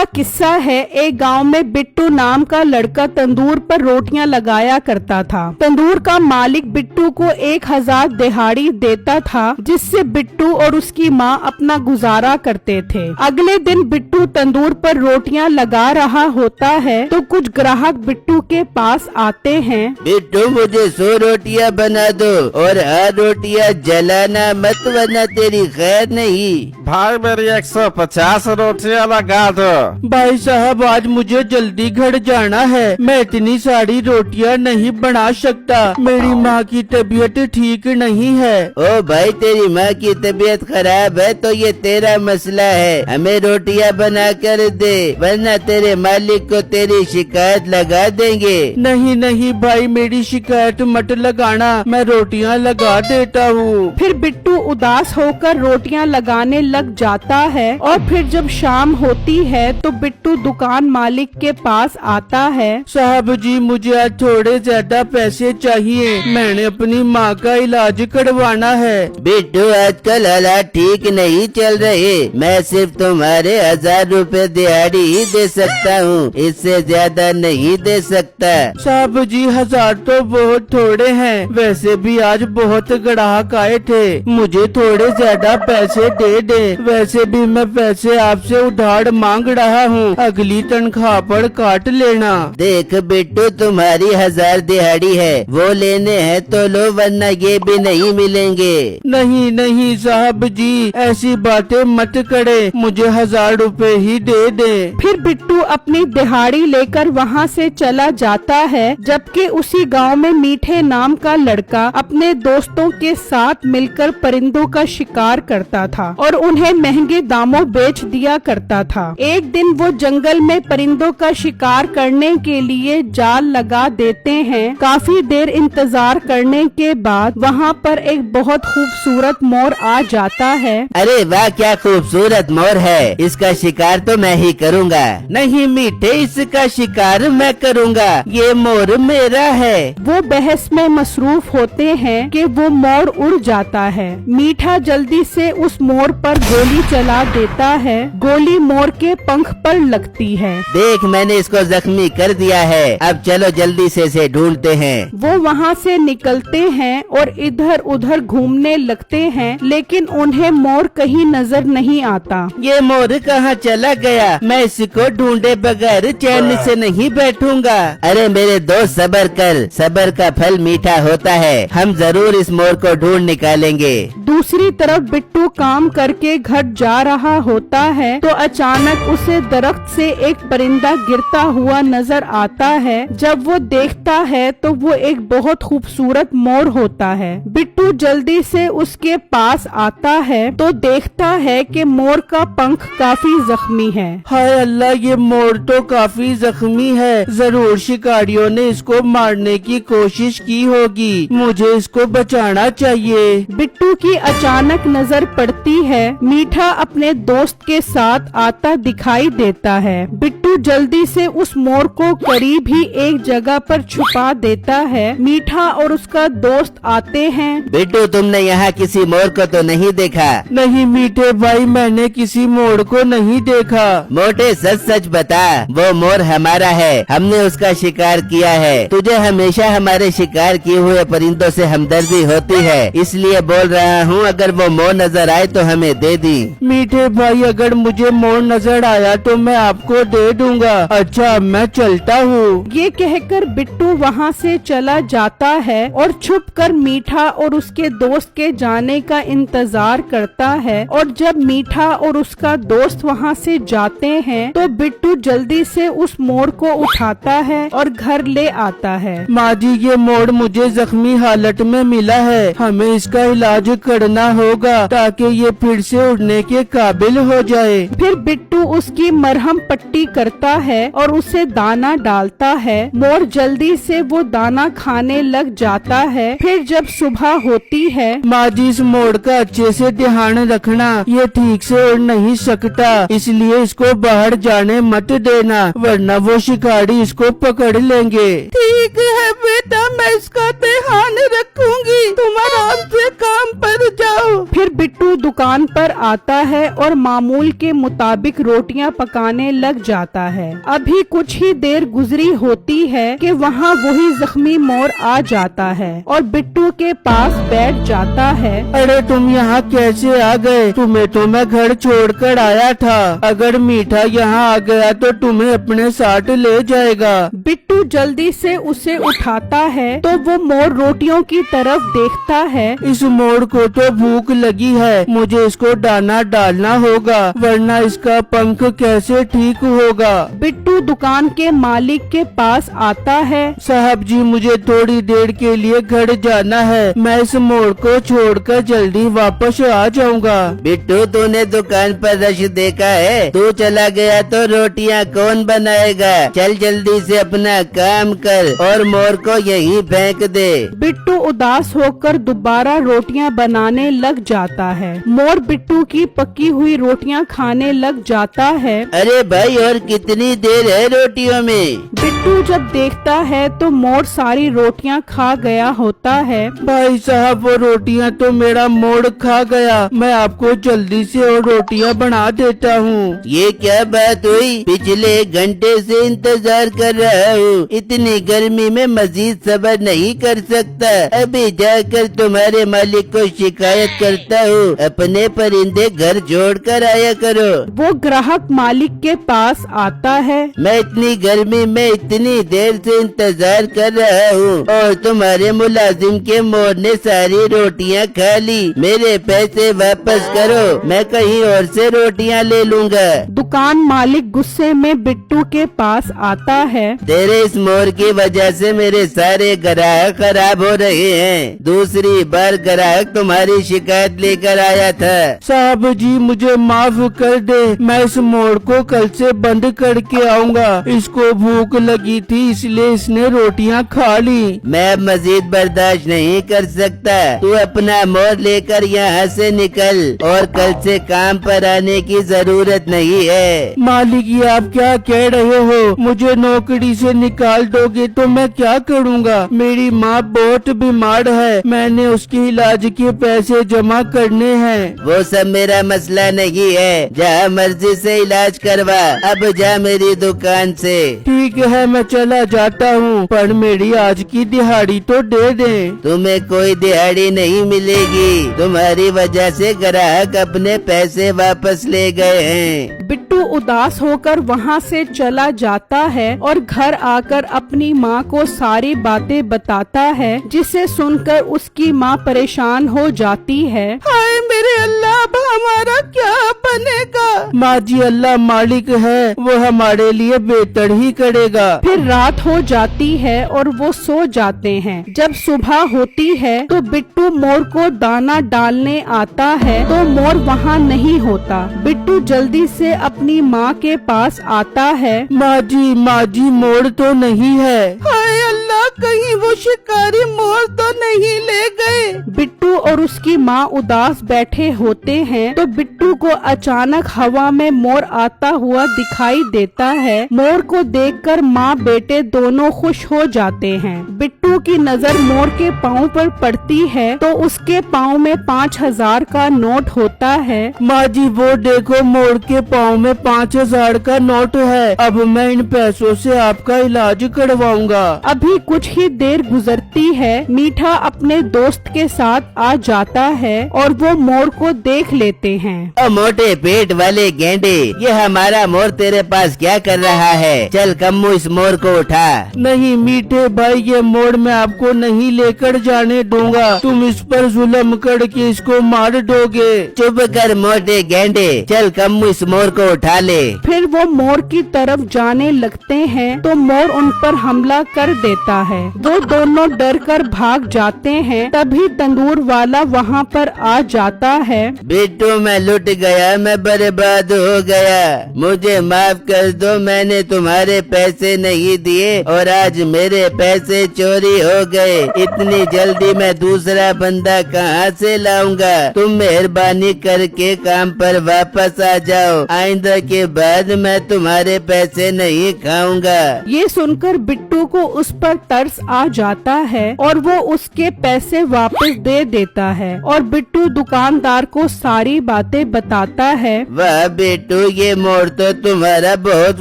किस्सा है। एक गांव में बिट्टू नाम का लड़का तंदूर पर रोटियां लगाया करता था। तंदूर का मालिक बिट्टू को 1000 दिहाड़ी देता था, जिससे बिट्टू और उसकी माँ अपना गुजारा करते थे। अगले दिन बिट्टू तंदूर पर रोटियां लगा रहा होता है तो कुछ ग्राहक बिट्टू के पास आते हैं। बिट्टू मुझे 100 रोटियां बना दो और हर रोटियां जलाना मत, वरना तेरी खैर नहीं। भाई मेरी 150 रोटियां लगा दो। भाई साहब आज मुझे जल्दी घर जाना है, मैं इतनी सारी रोटियां नहीं बना सकता, मेरी माँ की तबीयत ठीक नहीं है। ओ भाई तेरी माँ की तबीयत खराब है तो ये तेरा मसला है, हमें रोटियां बना कर दे वरना तेरे मालिक को तेरी शिकायत लगा देंगे। नहीं नहीं भाई मेरी शिकायत मत लगाना, मैं रोटियां लगा देता हूँ। फिर बिट्टू उदास होकर रोटियां लगाने लग जाता है और फिर जब शाम होती है तो बिट्टू दुकान मालिक के पास आता है। साहब जी मुझे आज थोड़े ज्यादा पैसे चाहिए, मैंने अपनी माँ का इलाज करवाना है। बिट्टू आजकल हालात ठीक नहीं चल रहे, मैं सिर्फ तुम्हारे 1000 रुपए दिहाड़ी ही दे सकता हूँ, इससे ज्यादा नहीं दे सकता। साहब जी 1000 तो बहुत थोड़े हैं, वैसे भी आज बहुत ग्राहक आए थे, मुझे थोड़े ज्यादा पैसे दे दे। वैसे भी मैं पैसे आपसे उधार मांग रहा हूँ, अगली तनख्वाह पर काट लेना। देख बिट्टू तुम्हारी 1000 दिहाड़ी है, वो लेने हैं तो लो वरना ये भी नहीं मिलेंगे। नहीं नहीं साहब जी ऐसी बातें मत करे, मुझे 1000 रुपए ही दे दे। फिर बिट्टू अपनी दिहाड़ी लेकर वहाँ से चला जाता है, जबकि उसी गांव में मीठे नाम का लड़का अपने दोस्तों के साथ मिलकर परिंदों का शिकार करता था और उन्हें महंगे दामों बेच दिया करता था। एक दिन वो जंगल में परिंदों का शिकार करने के लिए जाल लगा देते हैं। काफी देर इंतजार करने के बाद वहाँ पर एक बहुत खूबसूरत मोर आ जाता है। अरे वाह क्या खूबसूरत मोर है, इसका शिकार तो मैं ही करूँगा। नहीं मीठे इसका शिकार मैं करूँगा, ये मोर मेरा है। वो बहस में मसरूफ होते हैं कि वो मोर उड़ जाता है। मीठा जल्दी से उस मोर पर गोली चला देता है, गोली मोर के पंख पर लगती है। देख मैंने इसको जख्मी कर दिया है, अब चलो जल्दी से इसे ढूंढते हैं। वो वहाँ से निकलते हैं और इधर उधर घूमने लगते हैं, लेकिन उन्हें मोर कहीं नजर नहीं आता। ये मोर कहाँ चला गया, मैं इसको ढूंढे बगैर चैन से नहीं बैठूंगा। अरे मेरे दोस्त सब्र कर, सब्र का फल मीठा होता है, हम जरूर इस मोर को ढूंढ निकालेंगे। दूसरी तरफ बिट्टू काम करके घर जा रहा होता है तो अचानक उसे दरख्त से एक परिंदा गिरता हुआ नजर आता है। जब वो देखता है तो वो एक बहुत खूबसूरत मोर होता है। बिट्टू जल्दी से उसके पास आता है तो देखता है कि मोर का पंख काफी जख्मी है। हाय अल्लाह ये मोर तो काफी जख्मी है, जरूर शिकारियों ने इसको मारने की कोशिश की होगी, मुझे इसको बचाना चाहिए। बिट्टू की अचानक नजर पड़ती है, मीठा अपने दोस्त के साथ आता दिखाई देता है। बिट्टू जल्दी से उस मोर को करीब ही एक जगह पर छुपा देता है। मीठा और उसका दोस्त आते हैं। बिट्टू तुमने यहाँ किसी मोर को तो नहीं देखा? नहीं मीठे भाई मैंने किसी मोर को नहीं देखा। मोटे सच सच बता, वो मोर हमारा है, हमने उसका शिकार किया है। तुझे हमेशा हमारे शिकार किए हुए परिंदों से हमदर्दी होती है, इसलिए बोल रहा हूँ अगर वो मोर नजर आए तो हमें दे दी। मीठे भाई अगर मुझे मोर नजर आया तो मैं आपको दे दूंगा। अच्छा मैं चलता हूँ। ये कहकर बिट्टू वहाँ से चला जाता है और छुपकर मीठा और उसके दोस्त के जाने का इंतजार करता है। और जब मीठा और उसका दोस्त वहाँ से जाते हैं तो बिट्टू जल्दी से उस मोर को उठाता है और घर ले आता है। माँ जी ये मोर मुझे जख्मी हालत में मिला है, हमें इसका इलाज करना होगा ताकि ये फिर से उड़ने के काबिल हो जाए। फिर बिट्टू उसकी मरहम पट्टी करता है और उसे दाना डालता है। मोर जल्दी से वो दाना खाने लग जाता है। फिर जब सुबह होती है, माँ जी इस मोर का अच्छे से ध्यान रखना, ये ठीक से उड़ नहीं सकता, इसलिए इसको बाहर जाने मत देना वरना वो शिकारी इसको पकड़ लेंगे। ठीक है बेटा मैं इसका ध्यान रखूंगी, तुम आराम से काम पर जाओ। फिर बिट्टू दुकान पर आता है और मामूल के मुताबिक रोटियां पकाने लग जाता है। अभी कुछ ही देर गुजरी होती है कि वहाँ वही जख्मी मोर आ जाता है और बिट्टू के पास बैठ जाता है। अरे तुम यहाँ कैसे आ गए? तुम्हें तो मैं घर छोड़कर आया था। अगर मीठा यहाँ आ गया तो तुम्हें अपने साथ ले जाएगा। बिट्टू जल्दी से उसे उठाता है तो वो मोर रोटियों की तरफ देखता है। इस मोर को तो भूख लगी है, मुझे इसको दाना डालना होगा, वरना इसका पंख कैसे ठीक होगा। बिट्टू दुकान के मालिक के पास आता है। साहब जी, मुझे थोड़ी देर के लिए घर जाना है, मैं इस मोर को छोड़कर जल्दी वापस आ जाऊंगा। बिट्टू, तूने दुकान पर रश देखा है? तू चला गया तो रोटियां कौन बनाएगा? चल जल्दी से अपना काम कर और मोर को यहीं फेंक दे। बिट्टू उदास होकर दोबारा रोटियां बनाने लग जाता है। मोर बिट्टू की पकी हुई रोटियां खाने लग जाता है। अरे भाई, और कितनी देर है रोटियों में? बिट्टू जब देखता है तो मोर सारी रोटियां खा गया होता है। भाई साहब, वो रोटियां तो मेरा मोर खा गया, मैं आपको जल्दी से और रोटियां बना देता हूँ। ये क्या बात हुई? पिछले 1 घंटे से इंतजार कर रहा हूँ। इतनी गर्मी में मजीद सब्र नहीं कर सकता। अभी जाकर तुम्हारे मालिक को शिकायत करता हूँ। अपने परिंदे घर जोड़ कर आया करो। वो ग्राहक मालिक के पास आता है। मैं इतनी गर्मी में इतनी देर से इंतजार कर रहा हूँ और तुम्हारे मुलाजिम के मोर ने सारी रोटियाँ खा ली। मेरे पैसे वापस करो, मैं कहीं और से रोटियाँ ले लूँगा। दुकान मालिक गुस्से में बिट्टू के पास आता है। तेरे इस मोर की वजह से मेरे सारे ग्राहक खराब हो रहे हैं। दूसरी बार ग्राहक तुम्हारी शिकायत लेकर आया था। साहब जी, मुझे माफ कर दे, मैं इस मोर को कल से बंद करके आऊँगा। इसको भूख लगी थी इसलिए इसने रोटियां खा ली। मैं अब मजीद बर्दाश्त नहीं कर सकता। तू अपना मोर लेकर यहाँ से निकल और कल से काम पर आने की जरूरत नहीं है। मालिक, ये आप क्या कह रहे हो? मुझे नौकरी से निकाल दोगे तो मैं क्या करूँगा? मेरी माँ बहुत बीमार है, मैंने उसके इलाज के पैसे जमा करने हैं। वो सब मेरा मसला नहीं है, जहाँ मर्जी से इलाज करवा। अब जा मेरी दुकान से। ठीक है, मैं चला जाता हूँ, पर मेरी आज की दिहाड़ी तो दे दें। तुम्हें कोई दिहाड़ी नहीं मिलेगी। तुम्हारी वजह से ग्राहक अपने पैसे वापस ले गए हैं। बिट्टू उदास होकर वहाँ से चला जाता है और घर आकर अपनी माँ को सारी बातें बताता है, जिसे सुनकर उसकी माँ परेशान हो जाती है। हाय मेरे अल्लाह, अब हमारा क्या बनेगा? माँ जी, अल्लाह मालिक है, वो हमारे लिए बेहतर ही करेगा। फिर रात हो जाती है और वो सो जाते हैं। जब सुबह होती है तो बिट्टू मोर को दाना डालने आता है तो मोर वहाँ नहीं होता। बिट्टू जल्दी से अपनी माँ के पास आता है। माँ जी, मोर तो नहीं है। हाय अल्लाह, कहीं वो शिकारी मोर तो नहीं ले गए। बिट्टू और उसकी माँ उदास बैठे होते हैं तो बिट्टू को अचानक हवा में मोर आता हुआ दिखाई देता है। मोर को देखकर माँ बेटे दोनों खुश हो जाते हैं। बिट्टू की नजर मोर के पाँव पर पड़ती है तो उसके पाँव में 5000 का नोट होता है। माँ जी, वो देखो, मोर के पाँव में 5000 का नोट है। अब मैं इन पैसों से आपका इलाज करवाऊंगा। अभी कुछ ही देर गुजरती है। मीठा अपने दोस्त के साथ आ जाता है और वो मोर को देख लेते हैं। ओ मोटे पेट वाले गेंडे, ये हमारा मोर तेरे पास क्या कर रहा है? चल कम्मू, इस मोर को उठा। नहीं मीठे भाई, ये मोर मैं आपको नहीं लेकर जाने दूंगा। तुम इस पर जुल्म करके इसको मार दोगे। चुप कर मोटे गेंडे, चल कम्मू, इस मोर को उठा ले। फिर वो मोर की तरफ जाने लगते हैं तो मोर उन पर हमला कर देता है। वो दोनों डर कर भाग जाते हैं। तभी तंदूर वाला वहाँ पर आ जाता है। बिट्टू, मैं लुट गया, मैं बर्बाद हो गया। मुझे माफ कर दो, मैंने तुम्हारे पैसे नहीं दिए और आज मेरे पैसे चोरी हो गए। इतनी जल्दी मैं दूसरा बंदा कहाँ से लाऊंगा? तुम मेहरबानी करके काम पर वापस आ जाओ। आइंदा के बाद मैं तुम्हारे पैसे नहीं खाऊंगा। ये सुनकर बिट्टू को उस पर तरस आ जाता है और वो उसके पैसे वापस दे देता है और बिट्टू दुकानदार को सारी बातें बताता है। वाह बेटू, ये मोर तो तुम्हारा बहुत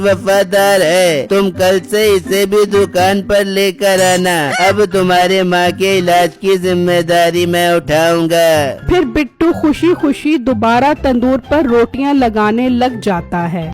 वफादार है। तुम कल से इसे भी दुकान पर लेकर आना। अब तुम्हारे माँ के इलाज की जिम्मेदारी मैं उठाऊंगा। फिर बिट्टू खुशी खुशी दोबारा तंदूर पर रोटियां लगाने लग जाता है।